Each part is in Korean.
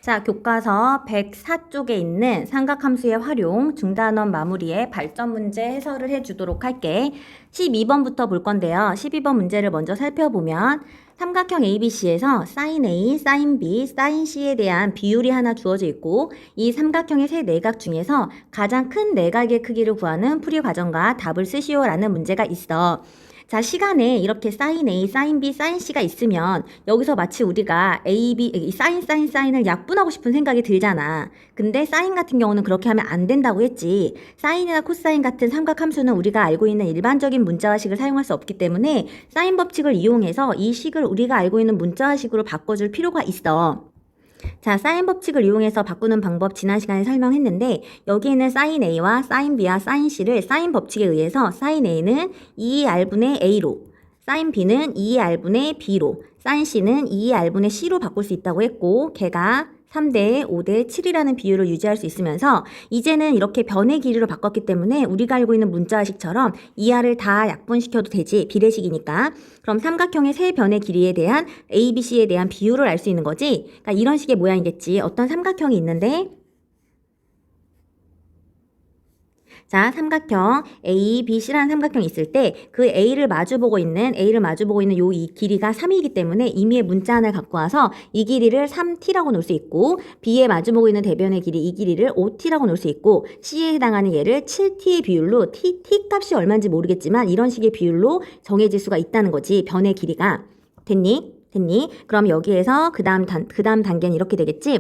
자, 교과서 104쪽에 있는 삼각함수의 활용, 중단원 마무리에 발전 문제 해설을 해주도록 할게. 12번부터 볼 건데요. 12번 문제를 먼저 살펴보면 삼각형 ABC에서 sin A, sin B, sin C에 대한 비율이 하나 주어져 있고 이 삼각형의 세 내각 중에서 가장 큰 내각의 크기를 구하는 풀이 과정과 답을 쓰시오라는 문제가 있어. 자, 시간에 이렇게 sin A, sin B, sin C가 있으면 여기서 마치 우리가 A, B, sin을 약분하고 싶은 생각이 들잖아. 근데 sin 같은 경우는 그렇게 하면 안 된다고 했지. sin이나 cosine 같은 삼각함수는 우리가 알고 있는 일반적인 문자화식을 사용할 수 없기 때문에 sin 법칙을 이용해서 이 식을 우리가 알고 있는 문자화식으로 바꿔줄 필요가 있어. 자, sin 법칙을 이용해서 바꾸는 방법 지난 시간에 설명했는데 여기에는 sin A와 sin B와 sin C를 sin 법칙에 의해서 sin A는 2R분의 A로, sin B는 2R분의 B로, sin C는 2R분의 C로 바꿀 수 있다고 했고 걔가 3대 5대 7이라는 비율을 유지할 수 있으면서 이제는 이렇게 변의 길이로 바꿨기 때문에 우리가 알고 있는 문자식처럼 2R을 다 약분시켜도 되지. 비례식이니까. 그럼 삼각형의 세 변의 길이에 대한 A, B, C에 대한 비율을 알 수 있는 거지. 그러니까 이런 식의 모양이겠지. 어떤 삼각형이 있는데 자, 삼각형 A, B, C라는 삼각형이 있을 때 그 A를 마주보고 있는 요 이 길이가 3이기 때문에 임의의 문자 하나를 갖고 와서 이 길이를 3t라고 놓을 수 있고 B에 마주보고 있는 대변의 길이 이 길이를 5t라고 놓을 수 있고 C에 해당하는 얘를 7t의 비율로 t 값이 얼마인지 모르겠지만 이런 식의 비율로 정해질 수가 있다는 거지. 변의 길이가. 됐니? 그럼 여기에서 그 다음 단계는 이렇게 되겠지?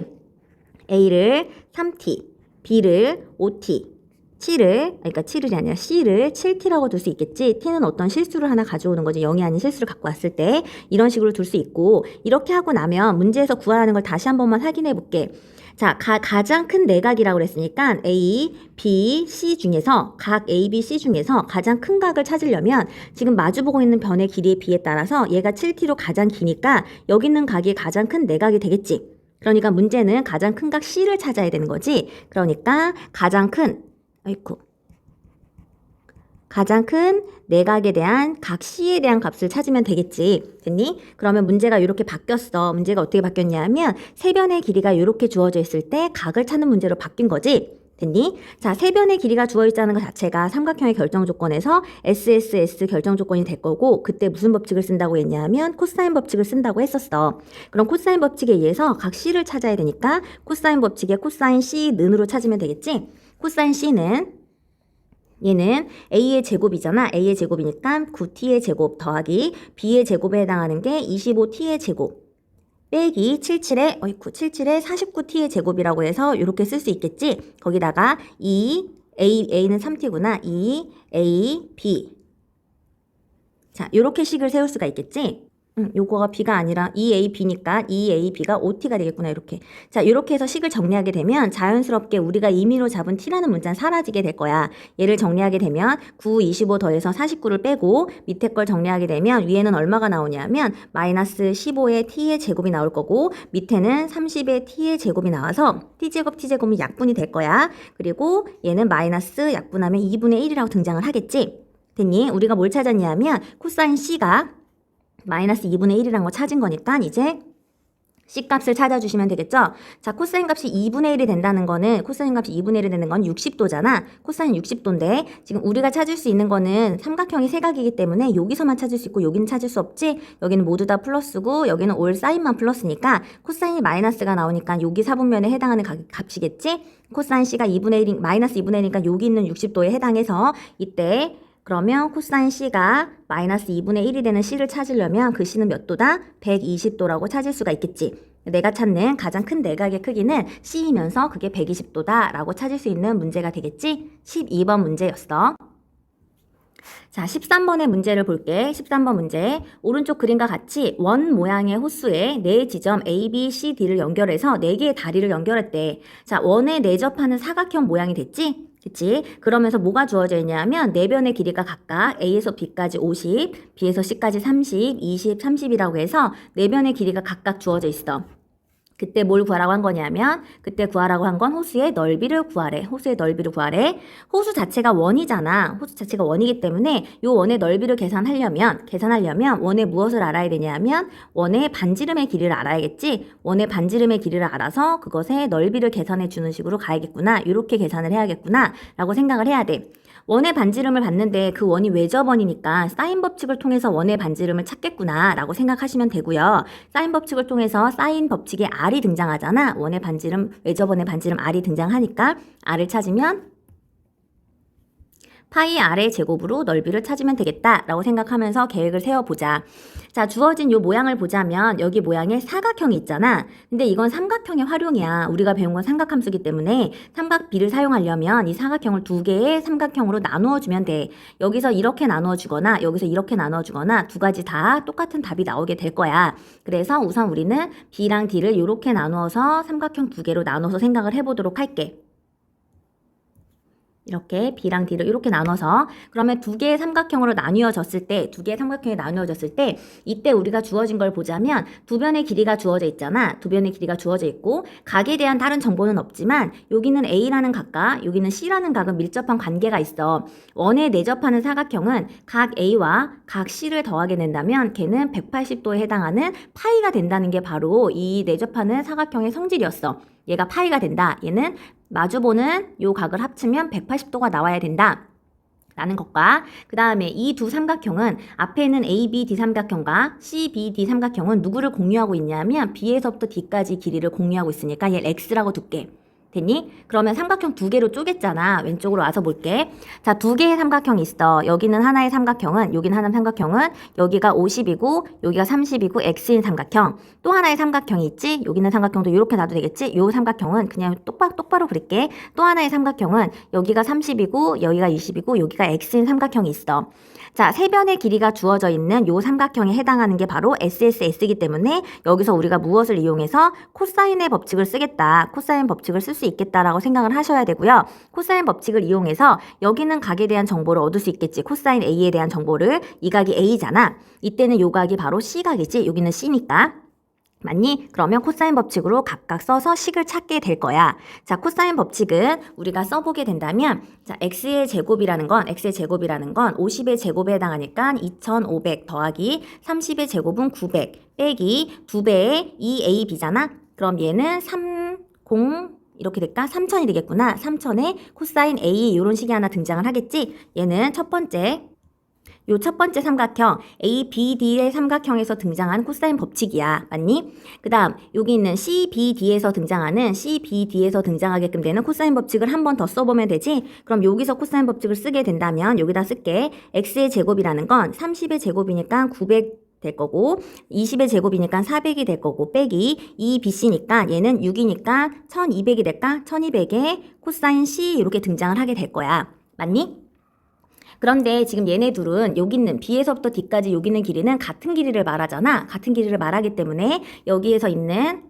A를 3t, B를 5t, 7이 아니라 C를 7t라고 둘 수 있겠지. t는 어떤 실수를 하나 가져오는 거지. 0이 아닌 실수를 갖고 왔을 때 이런 식으로 둘 수 있고 이렇게 하고 나면 문제에서 구하라는 걸 다시 한 번만 확인해 볼게. 자, 가장 큰 내각이라고 그랬으니까 A, B, C 중에서 각 A, B, C 중에서 가장 큰 각을 찾으려면 지금 마주보고 있는 변의 길이의 B에 따라서 얘가 7t로 가장 기니까 여기 있는 각이 가장 큰 내각이 되겠지. 그러니까 문제는 가장 큰 각 C를 찾아야 되는 거지. 그러니까 가장 큰 내각에 대한 각 C에 대한 값을 찾으면 되겠지. 됐니? 그러면 문제가 이렇게 바뀌었어. 문제가 어떻게 바뀌었냐면 세 변의 길이가 이렇게 주어져 있을 때 각을 찾는 문제로 바뀐 거지. 됐니? 자, 세 변의 길이가 주어 있다는 것 자체가 삼각형의 결정 조건에서 SSS 결정 조건이 될 거고 그때 무슨 법칙을 쓴다고 했냐면 코사인 법칙을 쓴다고 했었어. 그럼 코사인 법칙에 의해서 각 C를 찾아야 되니까 코사인 법칙에 코사인 C 는으로 찾으면 되겠지? 코사인 C는 얘는 A의 제곱이잖아. A의 제곱이니까 9t의 제곱 더하기 B의 제곱에 해당하는 게 25t의 제곱 빼기 77의 49t의 제곱이라고 해서 이렇게 쓸 수 있겠지. 거기다가 A는 3t구나. A, B. 자, 이렇게 식을 세울 수가 있겠지. 요거가 B가 아니라 EAB니까 EAB가 OT가 되겠구나. 이렇게. 자, 이렇게 해서 식을 정리하게 되면 자연스럽게 우리가 임의로 잡은 T라는 문자는 사라지게 될 거야. 얘를 정리하게 되면 9, 25 더해서 49를 빼고 밑에 걸 정리하게 되면 위에는 얼마가 나오냐면 마이너스 15의 T의 제곱이 나올 거고 밑에는 30의 T의 제곱이 나와서 T제곱이 약분이 될 거야. 그리고 얘는 마이너스 약분하면 2분의 1이라고 등장을 하겠지. 됐니? 우리가 뭘 찾았냐면 코사인 C가 마이너스 2분의 1이라는 거 찾은 거니까 이제 C값을 찾아주시면 되겠죠? 자, 코사인 값이 2분의 1이 된다는 거는 코사인 값이 2분의 1이 되는 건 60도잖아. 코사인 60도인데 지금 우리가 찾을 수 있는 거는 삼각형이 세 각이기 때문에 여기서만 찾을 수 있고 여기는 찾을 수 없지? 여기는 모두 다 플러스고 여기는 올 사인만 플러스니까 코사인이 마이너스가 나오니까 여기 사분면에 해당하는 값이겠지? 코사인 C가 마이너스 2분의 1이니까 여기 있는 60도에 해당해서 이때 그러면 코사인 C가 마이너스 2분의 1이 되는 C를 찾으려면 그 C는 몇 도다? 120도라고 찾을 수가 있겠지. 내가 찾는 가장 큰 내각의 크기는 C이면서 그게 120도다 라고 찾을 수 있는 문제가 되겠지? 12번 문제였어. 자, 13번의 문제를 볼게. 13번 문제. 오른쪽 그림과 같이 원 모양의 호수에 네 지점 A, B, C, D를 연결해서 4개의 다리를 연결했대. 자, 원에 내접하는 사각형 모양이 됐지? 그치? 그러면서 뭐가 주어져 있냐면 네 변의 길이가 각각 A에서 B까지 50, B에서 C까지 30, 20, 30이라고 해서 네 변의 길이가 각각 주어져 있어. 그때 뭘 구하라고 한 거냐면 그때 구하라고 한 건 호수의 넓이를 구하래. 호수의 넓이를 구하래. 호수 자체가 원이잖아. 호수 자체가 원이기 때문에 요 원의 넓이를 계산하려면 원의 무엇을 알아야 되냐면 원의 반지름의 길이를 알아야겠지. 원의 반지름의 길이를 알아서 그것의 넓이를 계산해 주는 식으로 가야겠구나. 이렇게 계산을 해야겠구나 라고 생각을 해야 돼. 원의 반지름을 봤는데 그 원이 외접원이니까 사인 법칙을 통해서 원의 반지름을 찾겠구나 라고 생각하시면 되고요. 사인 법칙을 통해서 사인 법칙에 R이 등장하잖아. 원의 반지름, 외접원의 반지름 R이 등장하니까 R을 찾으면 파이 R의 제곱으로 넓이를 찾으면 되겠다라고 생각하면서 계획을 세워보자. 자, 주어진 요 모양을 보자면 여기 모양에 사각형이 있잖아. 근데 이건 삼각형의 활용이야. 우리가 배운 건 삼각함수기 때문에 삼각비를 사용하려면 이 사각형을 두 개의 삼각형으로 나누어 주면 돼. 여기서 이렇게 나누어 주거나 여기서 이렇게 나누어 주거나 두 가지 다 똑같은 답이 나오게 될 거야. 그래서 우선 우리는 B랑 D를 이렇게 나누어서 삼각형 두 개로 나눠서 생각을 해보도록 할게. 이렇게 B랑 D를 이렇게 나눠서 그러면 두 개의 삼각형으로 나뉘어졌을 때 이때 우리가 주어진 걸 보자면 두 변의 길이가 주어져 있잖아. 두 변의 길이가 주어져 있고 각에 대한 다른 정보는 없지만 여기는 A라는 각과 여기는 C라는 각은 밀접한 관계가 있어. 원에 내접하는 사각형은 각 A와 각 C를 더하게 된다면 걔는 180도에 해당하는 파이가 된다는 게 바로 이 내접하는 사각형의 성질이었어. 얘가 파이가 된다. 얘는 마주보는 요 각을 합치면 180도가 나와야 된다. 라는 것과 그 다음에 이 두 삼각형은 앞에 있는 ABD 삼각형과 CBD 삼각형은 누구를 공유하고 있냐면 B에서부터 D까지 길이를 공유하고 있으니까 얘를 X라고 둘게. 됐니? 그러면 삼각형 두 개로 쪼갰잖아. 왼쪽으로 와서 볼게. 자, 두 개의 삼각형이 있어. 여기는 하나의 삼각형은, 여기는 하나의 삼각형은 여기가 50이고 여기가 30이고 X인 삼각형. 또 하나의 삼각형이 있지? 여기는 삼각형도 이렇게 놔도 되겠지? 요 삼각형은 그냥 똑바로 그릴게. 또 하나의 삼각형은 여기가 30이고 여기가 20이고 여기가 X인 삼각형이 있어. 자, 세 변의 길이가 주어져 있는 요 삼각형에 해당하는 게 바로 SSS이기 때문에 여기서 우리가 무엇을 이용해서 코사인의 법칙을 쓰겠다. 코사인 법칙을 쓸 수 있겠다라고 생각을 하셔야 되고요. 코사인 법칙을 이용해서 여기는 각에 대한 정보를 얻을 수 있겠지. 코사인 A에 대한 정보를. 이 각이 A잖아. 이때는 요 각이 바로 C각이지. 여기는 C니까. 맞니? 그러면 코사인 법칙으로 각각 써서 식을 찾게 될 거야. 자, 코사인 법칙은 우리가 써보게 된다면 자, x의 제곱이라는 건 50의 제곱에 해당하니까 2500 더하기 30의 제곱은 900 빼기 2배의 2ab잖아. 그럼 얘는 30 이렇게 될까? 3000이 되겠구나. 3000에 코사인 A 이런 식이 하나 등장을 하겠지? 얘는 첫 번째 삼각형 ABD의 삼각형에서 등장한 코사인 법칙이야. 맞니? 그 다음 여기 있는 CBD에서 등장하게끔 되는 코사인 법칙을 한 번 더 써보면 되지? 그럼 여기서 코사인 법칙을 쓰게 된다면 여기다 쓸게. X의 제곱이라는 건 30의 제곱이니까 900 될 거고 20의 제곱이니까 400이 될 거고 빼기 2BC니까 얘는 6이니까 1200이 될까? 1200에 코사인 C 이렇게 등장을 하게 될 거야. 맞니? 그런데 지금 얘네 둘은 여기 있는 B에서부터 D까지 여기 있는 길이는 같은 길이를 말하잖아. 같은 길이를 말하기 때문에 여기에서 있는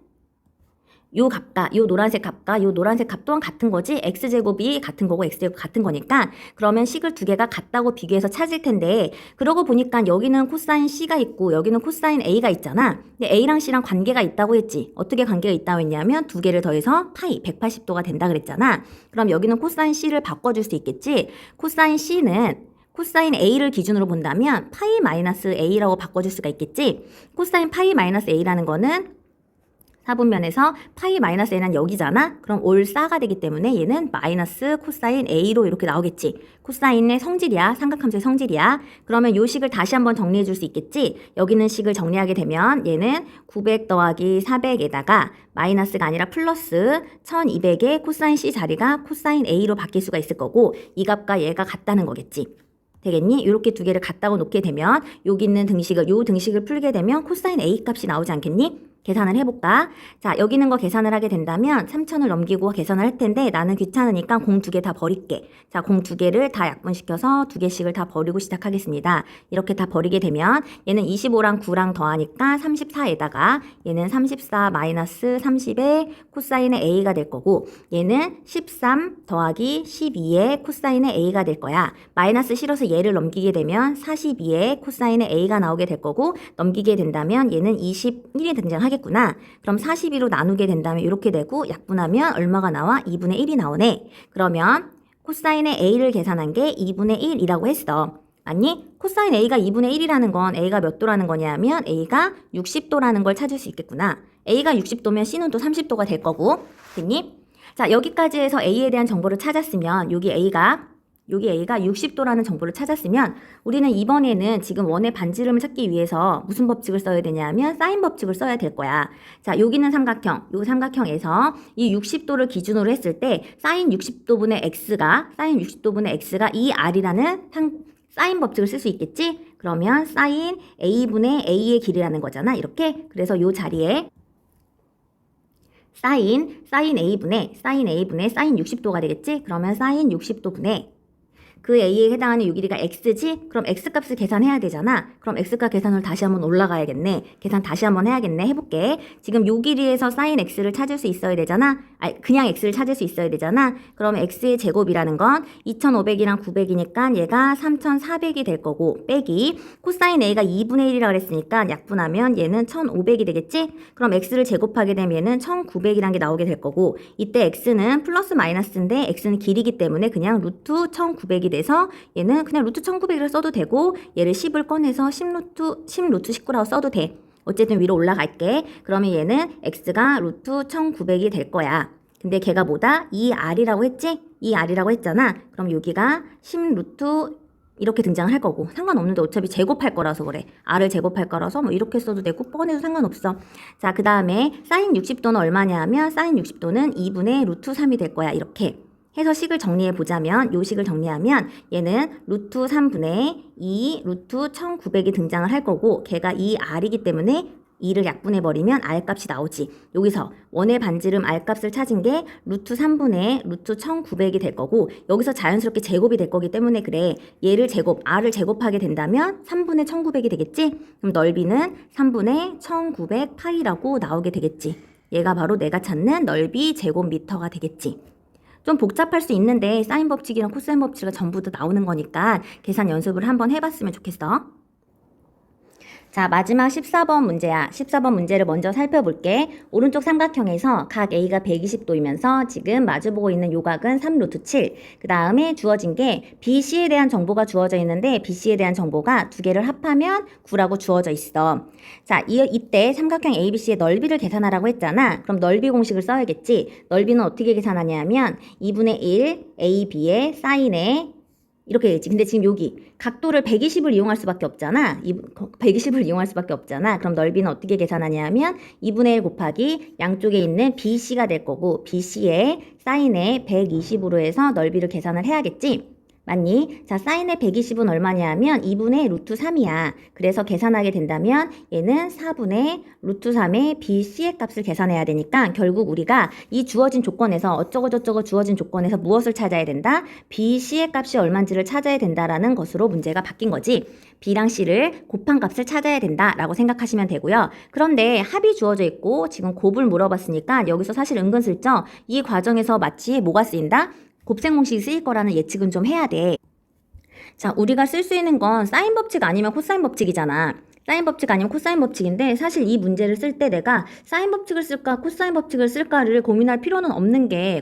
요 값과 요 노란색 값과 요 노란색 값 또한 같은 거지. X제곱이 같은 거고 X제곱 같은 거니까 그러면 식을 두 개가 같다고 비교해서 찾을 텐데 그러고 보니까 여기는 코사인 C가 있고 여기는 코사인 A가 있잖아. 근데 A랑 C랑 관계가 있다고 했지. 어떻게 관계가 있다고 했냐면 두 개를 더해서 파이 180도가 된다 그랬잖아. 그럼 여기는 코사인 C를 바꿔줄 수 있겠지. 코사인 C는 코사인 A를 기준으로 본다면 파이 마이너스 A라고 바꿔줄 수가 있겠지. 코사인 파이 마이너스 A라는 거는 사분면에서 파이 마이너스 A는 여기잖아. 그럼 올싸가 되기 때문에 얘는 마이너스 코사인 A로 이렇게 나오겠지. 코사인의 성질이야. 삼각함수의 성질이야. 그러면 요 식을 다시 한번 정리해 줄 수 있겠지. 여기는 식을 정리하게 되면 얘는 900 더하기 400에다가 마이너스가 아니라 플러스 1200의 코사인 C 자리가 코사인 A로 바뀔 수가 있을 거고 이 값과 얘가 같다는 거겠지. 되겠니? 이렇게 두 개를 갖다가 놓게 되면 여기 있는 요 등식을 풀게 되면 코사인 A 값이 나오지 않겠니? 계산을 해볼까? 자, 여기 있는 거 계산을 하게 된다면 3000을 넘기고 계산을 할 텐데 나는 귀찮으니까 공 두 개 다 버릴게. 자, 공 두 개를 다 약분시켜서 두 개씩을 다 버리고 시작하겠습니다. 이렇게 다 버리게 되면 얘는 25랑 9랑 더하니까 34에다가 얘는 34 마이너스 30의 코사인의 A가 될 거고 얘는 13 더하기 12의 코사인의 A가 될 거야. 마이너스 실어서 얘를 넘기게 되면 42의 코사인의 A가 나오게 될 거고 넘기게 된다면 얘는 21이 등장하게 하겠구나. 그럼 42로 나누게 된다면 이렇게 되고 약분하면 얼마가 나와? 2분의 1이 나오네. 그러면 코사인의 A를 계산한 게 2분의 1이라고 했어. 아니, 코사인 A가 2분의 1이라는 건 A가 몇 도라는 거냐면 A가 60도라는 걸 찾을 수 있겠구나. A가 60도면 C는 또 30도가 될 거고. 됐니? 자, 여기까지 해서 A에 대한 정보를 찾았으면 여기 A가 60도라는 정보를 찾았으면 우리는 이번에는 지금 원의 반지름을 찾기 위해서 무슨 법칙을 써야 되냐면 사인 법칙을 써야 될 거야. 자, 여기는 삼각형. 이 삼각형에서 이 60도를 기준으로 했을 때 사인 60도분의 x가 이 r이라는 사인 법칙을 쓸 수 있겠지? 그러면 사인 a분의 a의 길이라는 거잖아. 이렇게. 그래서 이 자리에 사인 a분의 사인 60도가 되겠지? 그러면 사인 60도분의 그 a에 해당하는 요 길이가 x지? 그럼 x값을 계산해야 되잖아. 그럼 x값 계산을 다시 한번 올라가야겠네. 계산 다시 한번 해야겠네. 해볼게. 지금 요 길이에서 sin x를 찾을 수 있어야 되잖아. 아니, 그냥 x를 찾을 수 있어야 되잖아. 그러면 x의 제곱이라는 건 2500이랑 900이니까 얘가 3400이 될 거고 빼기 코사인 a가 2분의 1이라고 그랬으니까 약분하면 얘는 1500이 되겠지? 그럼 x를 제곱하게 되면 얘는 1900이란 게 나오게 될 거고 이때 x는 플러스 마이너스인데 x는 길이기 때문에 그냥 루트 1900이 돼서 얘는 그냥 루트 1900을 써도 되고 얘를 10을 꺼내서 10루트 19라고 써도 돼. 어쨌든 위로 올라갈게. 그러면 얘는 x가 루트 1900이 될 거야. 근데 걔가 뭐다? 2r이라고 했지? 2r이라고 했잖아. 그럼 여기가 10루트 이렇게 등장을 할 거고 상관없는데 어차피 제곱할 거라서 그래. r을 제곱할 거라서 뭐 이렇게 써도 되고 뻔해도 상관없어. 자, 그 다음에 사인 60도는 얼마냐 하면 사인 60도는 2분의 루트 3이 될 거야. 이렇게. 해서 식을 정리해 보자면 요 식을 정리하면 얘는 루트 3분의 2 루트 1900이 등장을 할 거고 걔가 2r이기 때문에 2를 약분해 버리면 r값이 나오지. 여기서 원의 반지름 r값을 찾은 게 루트 3분의 루트 1900이 될 거고 여기서 자연스럽게 제곱이 될 거기 때문에 그래. 얘를 r을 제곱하게 된다면 3분의 1900이 되겠지? 그럼 넓이는 3분의 1900 파이라고 나오게 되겠지. 얘가 바로 내가 찾는 넓이 제곱미터가 되겠지. 좀 복잡할 수 있는데 사인 법칙이랑 코사인 법칙이 전부 다 나오는 거니까 계산 연습을 한번 해봤으면 좋겠어. 자, 마지막 14번 문제야. 14번 문제를 먼저 살펴볼게. 오른쪽 삼각형에서 각 A가 120도이면서 지금 마주보고 있는 요각은 3루트 7. 그 다음에 주어진 게 BC에 대한 정보가 주어져 있는데 BC에 대한 정보가 두 개를 합하면 9라고 주어져 있어. 자, 이때 삼각형 ABC의 넓이를 계산하라고 했잖아. 그럼 넓이 공식을 써야겠지. 넓이는 어떻게 계산하냐면 2분의 1 AB의 사인의 이렇게 되지. 근데 지금 여기 각도를 120을 이용할 수밖에 없잖아. 120을 이용할 수밖에 없잖아. 그럼 넓이는 어떻게 계산하냐면 2분의 1 곱하기 양쪽에 있는 BC가 될 거고 BC의 사인의 120으로 해서 넓이를 계산을 해야겠지. 맞니? 자, 사인의 120은 얼마냐 하면 2분의 루트 3이야. 그래서 계산하게 된다면 얘는 4분의 루트 3의 BC의 값을 계산해야 되니까 결국 우리가 이 주어진 조건에서 어쩌고저쩌고 주어진 조건에서 무엇을 찾아야 된다? BC의 값이 얼마인지를 찾아야 된다라는 것으로 문제가 바뀐 거지. B랑 C를 곱한 값을 찾아야 된다라고 생각하시면 되고요. 그런데 합이 주어져 있고 지금 곱을 물어봤으니까 여기서 사실 은근슬쩍 이 과정에서 마치 뭐가 쓰인다? 곱셈 공식이 쓰일 거라는 예측은 좀 해야 돼. 자, 우리가 쓸 수 있는 건 사인 법칙 아니면 코사인 법칙이잖아. 사인 법칙 아니면 코사인 법칙인데 사실 이 문제를 쓸 때 내가 사인 법칙을 쓸까 코사인 법칙을 쓸까를 고민할 필요는 없는 게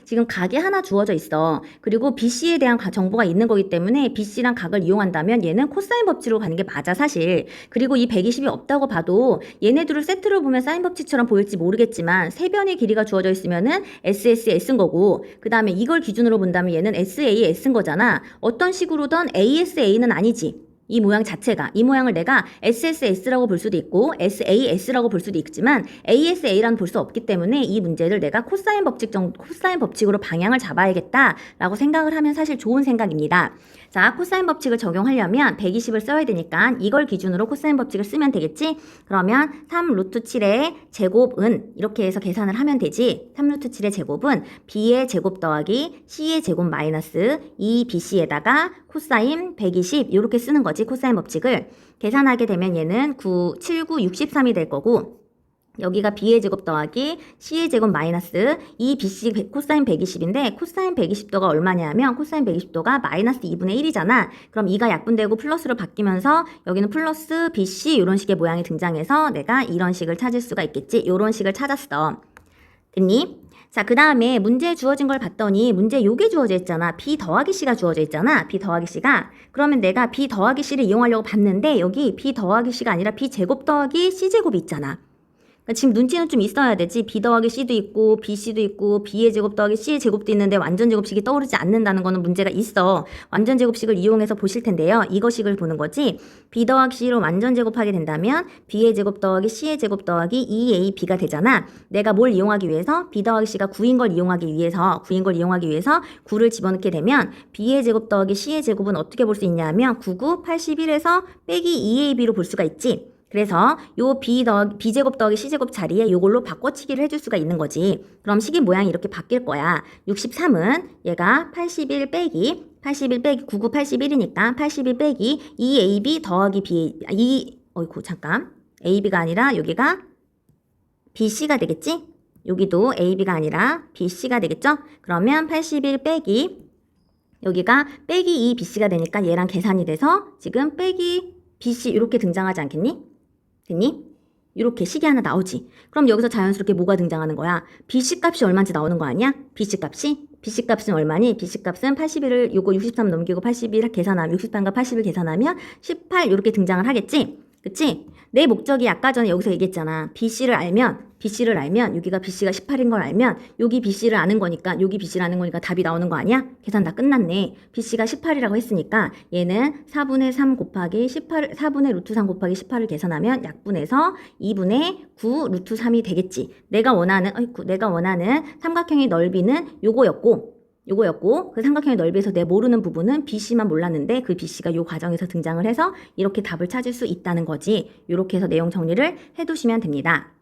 지금 각이 하나 주어져 있어. 그리고 BC에 대한 정보가 있는 거기 때문에 BC랑 각을 이용한다면 얘는 코사인 법칙으로 가는 게 맞아 사실. 그리고 이 120이 없다고 봐도 얘네들을 세트로 보면 사인 법칙처럼 보일지 모르겠지만 세 변의 길이가 주어져 있으면은 SSS인 거고 그 다음에 이걸 기준으로 본다면 얘는 SAS인 거잖아. 어떤 식으로든 ASA는 아니지. 이 모양 자체가 이 모양을 내가 SSS라고 볼 수도 있고 SAS라고 볼 수도 있지만 ASA라는 볼 수 없기 때문에 이 문제를 내가 코사인 법칙으로 방향을 잡아야겠다라고 생각을 하면 사실 좋은 생각입니다. 자, 코사인 법칙을 적용하려면 120을 써야 되니까 이걸 기준으로 코사인 법칙을 쓰면 되겠지? 그러면 3루트 7의 제곱은 이렇게 해서 계산을 하면 되지. 3루트 7의 제곱은 B의 제곱 더하기 C의 제곱 마이너스 2BC에다가 코사인 120 이렇게 쓰는 거지. 코사인 법칙을 계산하게 되면 얘는 9, 7, 9, 63이 될 거고 여기가 b의 제곱 더하기 c의 제곱 마이너스 이 bc 코사인 120인데 코사인 120도가 얼마냐면 코사인 120도가 마이너스 2분의 1이잖아. 그럼 2가 약분되고 플러스로 바뀌면서 여기는 플러스 bc 이런 식의 모양이 등장해서 내가 이런 식을 찾을 수가 있겠지. 이런 식을 찾았어. 됐니? 자, 그 다음에 문제에 주어진 걸 봤더니 문제에 요게 주어져 있잖아. b 더하기 c가 주어져 있잖아. b 더하기 c가. 그러면 내가 b 더하기 c를 이용하려고 봤는데 여기 b 더하기 c가 아니라 b 제곱 더하기 c 제곱이 있잖아. 그러니까 지금 눈치는 좀 있어야 되지. b 더하기 c도 있고 bc도 있고 b의 제곱 더하기 c의 제곱도 있는데 완전 제곱식이 떠오르지 않는다는 거는 문제가 있어. 완전 제곱식을 이용해서 보실 텐데요. 이거식을 보는 거지. b 더하기 c로 완전 제곱하게 된다면 b의 제곱 더하기 c의 제곱 더하기 2ab가 되잖아. 내가 뭘 이용하기 위해서? b 더하기 c가 9인 걸 이용하기 위해서 9를 집어넣게 되면 b의 제곱 더하기 c의 제곱은 어떻게 볼 수 있냐면 9, 9, 81에서 빼기 2ab로 볼 수가 있지. 그래서 요 b제곱 더하기 c제곱 자리에 요걸로 바꿔치기를 해줄 수가 있는 거지. 그럼 식의 모양이 이렇게 바뀔 거야. 63은 얘가 81 빼기 99, 81이니까 81 빼기 2ab 더하기 ab가 아니라 여기가 bc가 되겠지? 여기도 ab가 아니라 bc가 되겠죠? 그러면 81 빼기 여기가 빼기 2bc가 되니까 얘랑 계산이 돼서 지금 빼기 bc 이렇게 등장하지 않겠니? 됐니? 이렇게 식이 하나 나오지. 그럼 여기서 자연스럽게 뭐가 등장하는 거야? BC 값이 얼마인지 나오는 거 아니야? BC 값은 얼마니? BC 값은 81을 요거 63 넘기고 81 계산하면 63과 80을 계산하면 18 이렇게 등장을 하겠지? 그치? 내 목적이 아까 전에 여기서 얘기했잖아. BC를 알면 여기가 BC가 18인 걸 알면 여기 BC를 아는 거니까 여기 BC를 아는 거니까 답이 나오는 거 아니야? 계산 다 끝났네. BC가 18이라고 했으니까 얘는 4분의 3 곱하기 4분의 루트 3 곱하기 18을 계산하면 약분해서 2분의 9 루트 3이 되겠지. 내가 원하는 삼각형의 넓이는 요거였고 그 삼각형의 넓이에서 내 모르는 부분은 BC만 몰랐는데 그 BC가 요 과정에서 등장을 해서 이렇게 답을 찾을 수 있다는 거지. 이렇게 해서 내용 정리를 해두시면 됩니다.